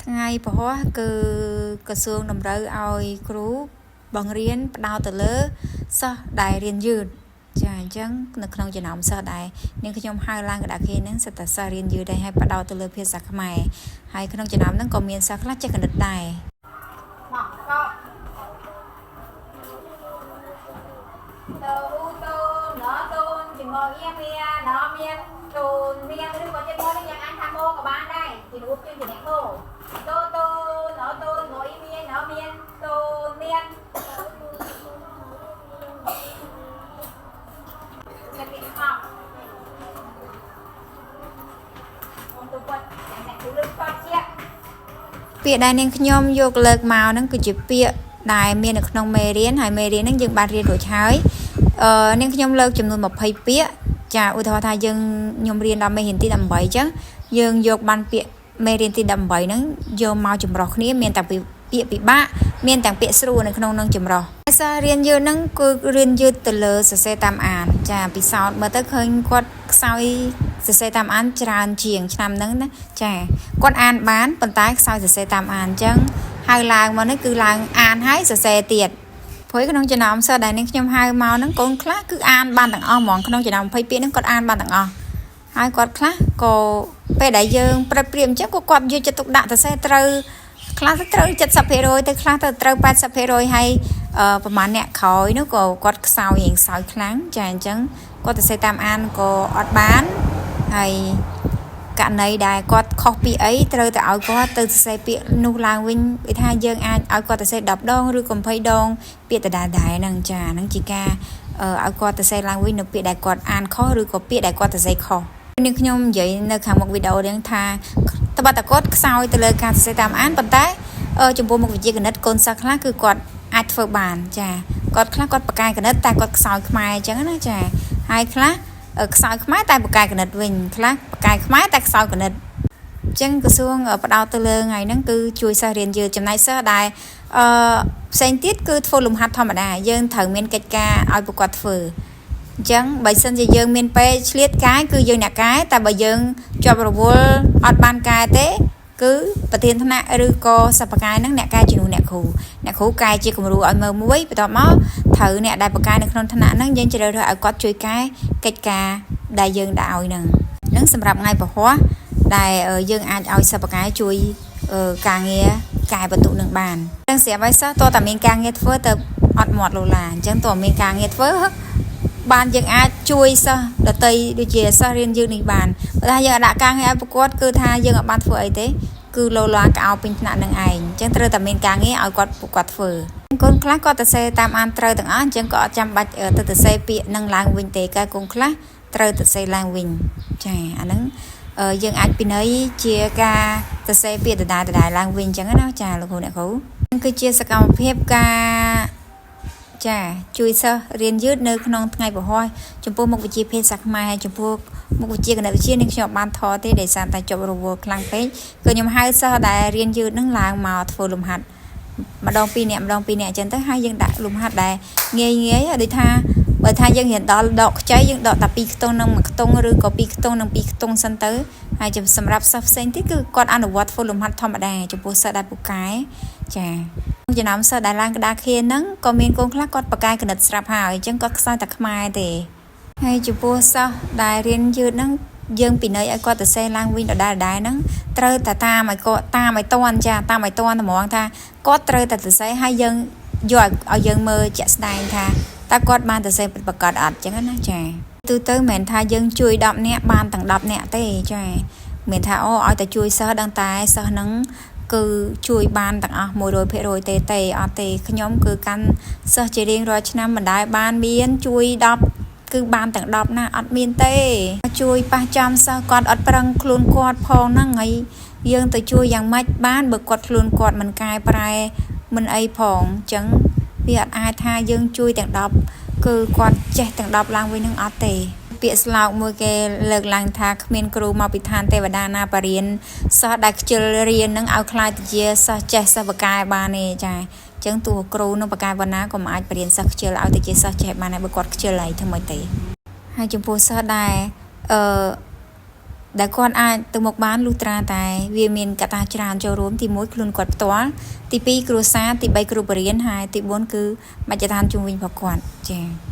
ថ្ងៃព្រោះគឺក្រសួងតម្រូវឲ្យគ្រូបង្រៀនផ្ដោតទៅលើសិស្សដែលរៀនយឺតចាអញ្ចឹងនៅក្នុងចំណោមសិស្សដែលនាងខ្ញុំហៅឡើងកណ្ដាលគេហ្នឹងសិតតែសិស្សរៀនយឺតដែរហើយផ្ដោតទៅលើភាសាខ្មែរហើយក្នុងចំណោមហ្នឹងក៏មានសិស្សខ្លះចេះគណិតដែរទូមានឬក៏ជាមកនេះយ៉ាងអញថាមកក៏បានដែរពីរូបជាអ្នកមកតូងអ៊ីមានតូងមានអ្នកគេខំអត់ទៅគាត់អ្នកទូលើកគាត់ជាពាក្យដែលនាងខ្ញុំយកលើកមកហ្នឹងគឺជាពាក្យដែលមាននៅក្នុងមេរៀនហើយមេរៀនហ្នឹងយើងបានរៀនរួចហើយនាងខ្ញុំលើកចំនួន20ពាក្យចាឧទាហរណ៍ថាខ្ញុំរៀនដល់មេរៀនទី18អញ្ចឹងយើងយកបានពាក្យមេរៀនទី18ហ្នឹងយកមកចម្រោះគ្នាមានតែពាក្យពិបាកមានទាំងពាក្យស្រួលនៅក្នុងនឹងចម្រោះភាសារៀនយឺតហ្នឹងគឺរៀនយឺតទៅលើសរសេរតាមអានចាពិសោធន៍មើលទៅឃើញគាត់ខ្សោយសរសេរតាមអានច្រើនជាងឆ្នាំហ្នឹងណាចាគាត់អានបានប៉ុន្តែខ្សោយសរសេរតាមអានអញ្ចឹងហៅឡើងមកនេះគឺឡើងអានហើយសរសេរទៀតព្រោះក្នុងចំណោមសិស្សដែលនាងខ្ញុំហៅមកហ្នឹងកូនខ្លះគឺអានបានទាំងអស់ហ្មងក្នុងចំណោម20ពាក្យហ្នឹងគាត់អានបានទាំងអស់ហើយគាត់ខ្លះក៏ពេលដែលយើងប្រិតព្រៀបអញ្ចឹងក៏គាត់យកចិត្តទុកដាក់សរសេរត្រូវខ្លះទៅត្រូវ70%ទៅខ្លះទៅត្រូវ80%ហើយប្រហែលអ្នកក្រោយនោះក៏គាត់ខ្សោយរៀងខ្សោយខ្លាំងចាអញ្ចឹងគាត់សរសេរតាមអានក៏អត់បានហើយករណីដែលគាត់ខុសពីអីត្រូវតែឲ្យគាត់ទៅសរសេរពាក្យនោះឡើងវិញវាថាយើងអាចឲ្យគាត់សរសេរ10ដងឬក៏20ដងពាក្យដដែលដែរហ្នឹងចាហ្នឹងជាការឲ្យគាត់សរសេរឡើងវិញនៅពាក្យដែលគាត់អានខុសឬក៏ពាក្យដែលគាត់សរសេរខុសនាងខ្ញុំនិយាយនៅខាងមុខវីដេអូហ្នឹងថាត្បិតតែគាត់ខ្សោយទៅលើការសរសេរតាមអានប៉ុន្តែចំពោះមុខវិជ្ជាគណិតកូនសិស្សខ្លះគឺគាត់អាចធ្វើបានចាគាត់ខ្លះគាត់បកកាយគណិតតែគាត់ខ្សោយខ្មែរអញ្ចឹងណាចាហើយខ្លះខ្សោយខ្មែរតែបកកាយគណិតវិញខ្លះបកកាយខ្មែរតែខ្សោយគណិតអញ្ចឹងក្រសួងផ្ដោតទៅលើថ្ងៃហ្នឹងគឺជួយសិស្សរៀនយឺតចំណែកសិស្សដែលផ្សេងទៀតគឺធ្វើលំហាត់ធម្មតាយើងត្រូវមានកិច្ចការឲ្យពួកគាត់ធ្វើអញ្ចឹងបើសិនជាយើងមានពេលឆ្លៀតកាយគឺយើងអ្នកកែតែបើយើងជាប់រវល់អត់បានកែទេគឺប្រធានថ្នាក់ឬក៏សិស្សបកាយហ្នឹងអ្នកកែជំនួសអ្នកគ្រូកែជាគំរូឲ្យមើលមួយបន្ទាប់មកត្រូវអ្នកដែលបកាយនៅក្នុងថ្នាក់ហ្នឹងយើងជ្រើសរើសឲ្យគាត់ជួយកែកិច្ចការដែលយើងដាក់ឲ្យហ្នឹងសម្រាប់ថ្ងៃពហុដែលយើងអាចឲ្យសិស្សបកាយជួយការងារកែបន្ទុកនឹងបានអញ្ចឹងស្រាប់ឲ្យសិស្សតើតាមានការងារធ្វើទៅអត់មាត់លោឡាអញ្ចឹងតើមានការងារធ្វើបានយើងអាចជួយសិស្សដទៃដូចជាសិស្សរៀនយើងនេះបានបើថាយើងអត់ដាក់ការងារឲ្យប្រកួតគឺថាយើងអត់បានធ្វើអីទេគឺលោឡាកោពេញថ្នាក់នឹងឯងអញ្ចឹងត្រូវតែមានការងារឲ្យគាត់ពួកគាត់ធ្វើកូនខ្លះគាត់ទៅសេតាមអានត្រូវទាំងអស់អញ្ចឹងក៏អត់ចាំបាច់ទៅទៅសេពាក្យនឹងឡើងវិញទេកែកូនខ្លះត្រូវទៅសេឡើងវិញចាអាហ្នឹងយើងអាចពិន័យជាការទៅសេពាក្យដដែលឡើងវិញអញ្ចឹងណាចាលោកគ្រូអ្នកគ្រូហ្នឹងគឺជាសកម្មភាពការចាជួយសិស្សរៀនយឺតនៅក្នុងថ្ងៃពហុចំពោះមុខវិជ្ជាភាសាខ្មែរចំពោះមុខវិជ្ជាគណិតវិទ្យានេះខ្ញុំបានថតទេដោយសារតែជាប់រវល់ខ្លាំងពេកគឺខ្ញុំហៅសិស្សដែលរៀនយឺតនឹងឡើងមកធ្វើលំហាត់ម្ដងពីរនាក់អញ្ចឹងទៅហើយយើងដាក់លំហាត់ដែលងាយដូចថាបើថាយើងរៀនដល់ដកខ្ចីយើងដកតែ2ខ្ទង់និង1ខ្ទង់ឬក៏2ខ្ទង់និង2ខ្ទង់សិនទៅហើយសម្រាប់សិស្សផ្សេងទៀតគឺគាត់អនុវត្តធ្វើលំហាត់ធម្មតាចំពោះសិស្សដែលពូកែចាចំណោមសិស្សដែលឡើងក្តារខៀនហ្នឹងក៏មានកូនខ្លះគាត់បកកាយគណិតស្រាប់ហើយអញ្ចឹងគាត់ខ្សោយតែខ្មែរទេហើយចំពោះសិស្សដែលរៀនយឺតហ្នឹងយើងពិន័យឲ្យគាត់ទៅសេឡើងវិញដដែលហ្នឹងត្រូវតែតាមឲ្យគាត់តាមឲ្យតាន់តាមឲ្យតាន់ហ្មងថាគាត់ត្រូវតែទៅសេហើយយើងយកឲ្យយើងមើលជាក់ស្ដែងថាតើគាត់បានទៅសេពិតប្រាកដអត់អញ្ចឹងណាចាទូទៅមិនមែនថាយើងជួយ10នាក់បានទាំង10នាក់ទេចាមិនថាឲ្យតែជួយសិស្សដឹងតែសិស្សហ្នឹងគឺជួយបានទាំងអស់ 100% ទេអត់ទេខ្ញុំគឺកាន់សិស្សជារៀងរាល់ឆ្នាំមិនដែលបានមានជួយ10គឺបានទាំង10ណាអត់មានទេជួយប៉ះចំសិស្សគាត់អត់ប្រឹងខ្លួនគាត់ផងហ្នឹងហើយយើងទៅជួយយ៉ាងម៉េចបានបើគាត់ខ្លួនគាត់មិនកែប្រែមិនអីផងអញ្ចឹងវាអត់អាចថាយើងជួយទាំង10គឺគាត់ចេះទាំង10ឡើងវិញនឹងអត់ទេពាក្យស្លោកមួយគេលើកឡើងថាគ្មានគ្រូមកពីឋានទេវតាណាបរៀនសិស្សដែលខ្ជិលរៀននឹងឲ្យខ្លាចទៅជាសិស្សចេះសិស្សបកែបានទេចាអញ្ចឹងតួគ្រូនឹងបកែបណ្ណាក៏មិនអាចបរៀនសិស្សខ្ជិលឲ្យទៅជាសិស្សចេះបានដែរបើគាត់ខ្ជិលហើយធ្វើម៉េចទេហើយចំពោះសិស្សដែល ដែលគាត់អាចទៅមុខបានលុះត្រាតែវាមានកត្តាច្រើនចូលរួមទី1ខ្លួនគាត់ផ្ទាល់ទី2គ្រួសារទី3គ្រូបរិញ្ញាហើយទី4គឺបច្ចុប្បន្នជុំវិញរបស់គាត់ចា៎